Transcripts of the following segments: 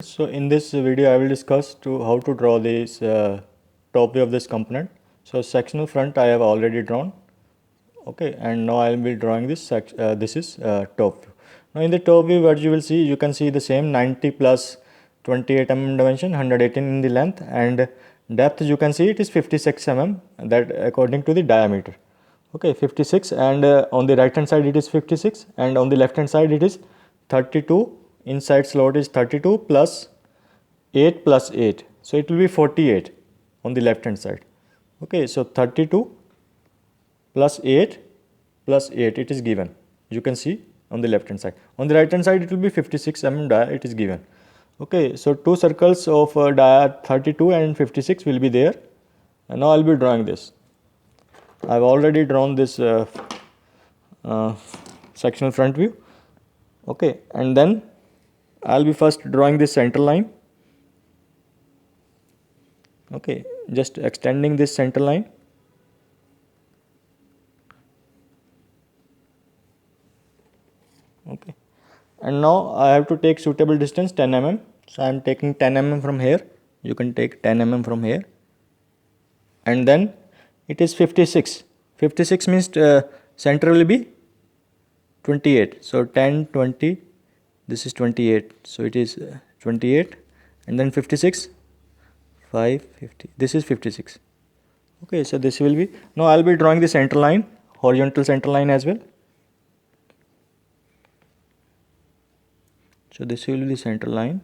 So in this video I will discuss how to draw this top view of this component. So sectional front I have already drawn, okay, and now I will be drawing this this is top view. Now in the top view what you can see the same 90 plus 28 mm dimension, 118 in the length, and depth you can see it is 56 mm, that according to the diameter. Okay, 56, and on the right hand side it is 56, and on the left hand side it is 32. Inside slot is 32 plus 8 plus 8, so it will be 48 on the left hand side. Okay, so 32 plus 8 plus 8 it is given, you can see on the left hand side. On the right hand side it will be 56 mm dia, it is given. Okay, so two circles of dia 32 and 56 will be there, and now I will be drawing this. I have already drawn this sectional front view. Okay, and then I will be first drawing this center line. Okay, just extending this center line. Okay, and now I have to take suitable distance 10 mm. So I am taking 10 mm from here. You can take 10 mm from here, and then it is 56. 56 means center will be 28. So 10, 20, this is 28. So it is 28, and then 56, 5, 50. This is 56. Okay, so this will be, now I will be drawing the center line, horizontal center line as well. So this will be the center line.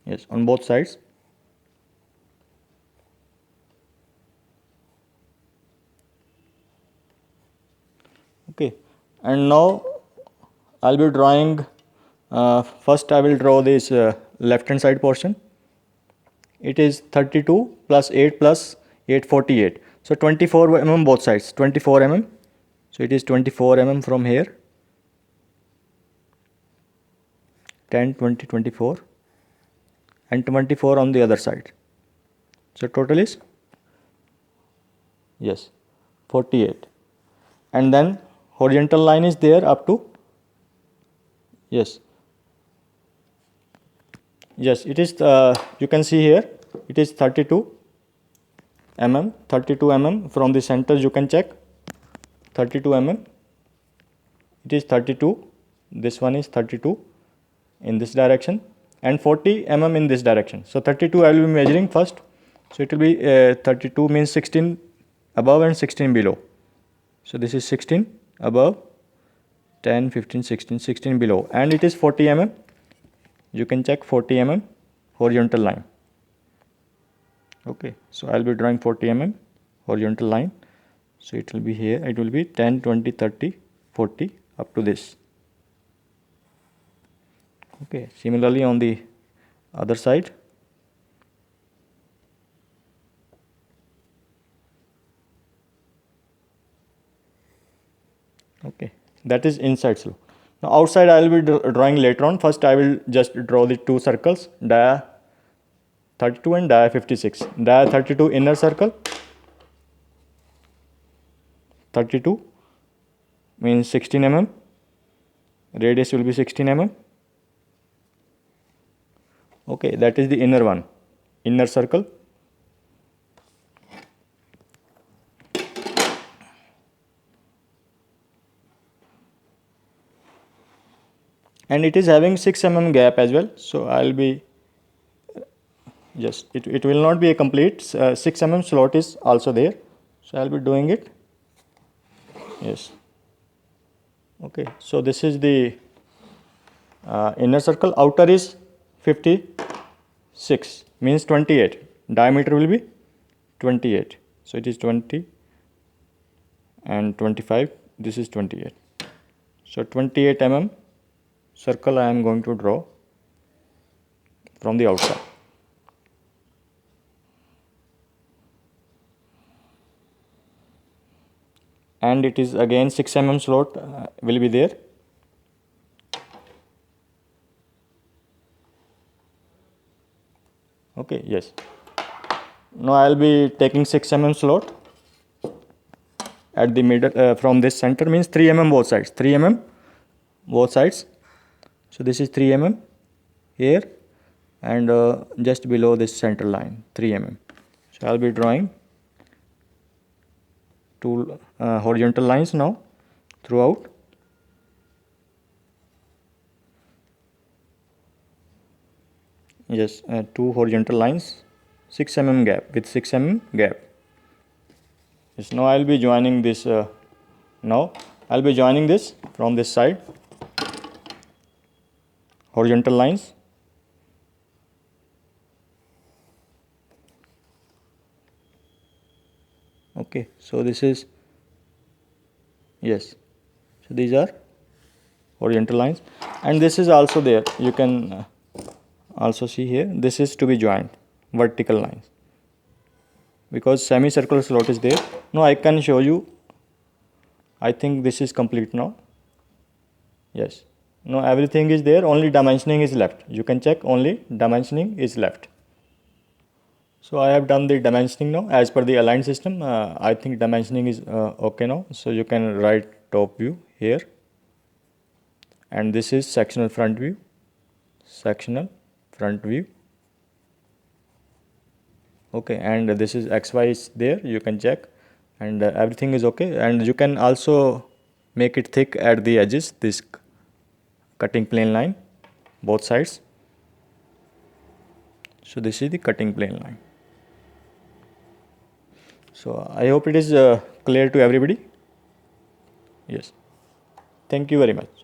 Yes, on both sides. Okay, and now I'll be drawing, first I will draw this left hand side portion. It is 32 plus 8 plus 8, 48. So 24 mm both sides, 24 mm. So it is 24 mm from here, 10, 20, 24, and 24 on the other side. So total is, yes, 48. And then horizontal line is there up to, yes, it is, you can see here it is 32 mm, 32 mm from the center, you can check 32 mm, it is 32, this one is 32 in this direction, and 40 mm in this direction. So 32 I will be measuring first, so it will be 32 means 16 above and 16 below. So this is 16 above, 10, 15, 16, 16 below, and it is 40 mm. You can check 40 mm horizontal line. Okay, so I will be drawing 40 mm horizontal line. So it will be here, it will be 10, 20, 30, 40 up to this. Okay, similarly on the other side. Okay, that is inside slope. Now outside I will be drawing later on. First I will just draw the two circles, dia 32 and dia 56. Dia 32 inner circle, 32 means 16 mm, radius will be 16 mm. Okay, that is the inner one, inner circle. And it is having 6 mm gap as well, so I will be, yes, it will not be a complete 6 mm slot is also there, so I will be doing it. Yes. Okay, so this is the inner circle. Outer is 56 means 28, diameter will be 28, so it is 20 and 25, this is 28. So 28 mm circle I am going to draw from the outside. And it is again 6 mm slot will be there. Okay, yes. now I'll be taking 6 mm slot at the middle, from this center, means 3 mm both sides, 3 mm both sides. So this is 3 mm here, and just below this center line 3 mm. So I'll be drawing two horizontal lines now throughout. Yes, two horizontal lines, 6 mm gap, with 6 mm gap. Yes, now I'll be joining this. Now I'll be joining this from this side, horizontal lines. Okay, so this is, yes, so these are horizontal lines, and this is also there. You can also see here, this is to be joined, vertical lines, because semicircular slot is there. Now I can show you. I think this is complete now. Yes, now everything is there, only dimensioning is left. You can check, only dimensioning is left. So I have done the dimensioning now as per the aligned system. I think dimensioning is okay now. So you can write top view here, and this is sectional front view, sectional front view. Okay, and this is XY is there, you can check, and everything is okay. And you can also make it thick at the edges, this cutting plane line, both sides. So this is the cutting plane line. So I hope it is clear to everybody. Yes, thank you very much.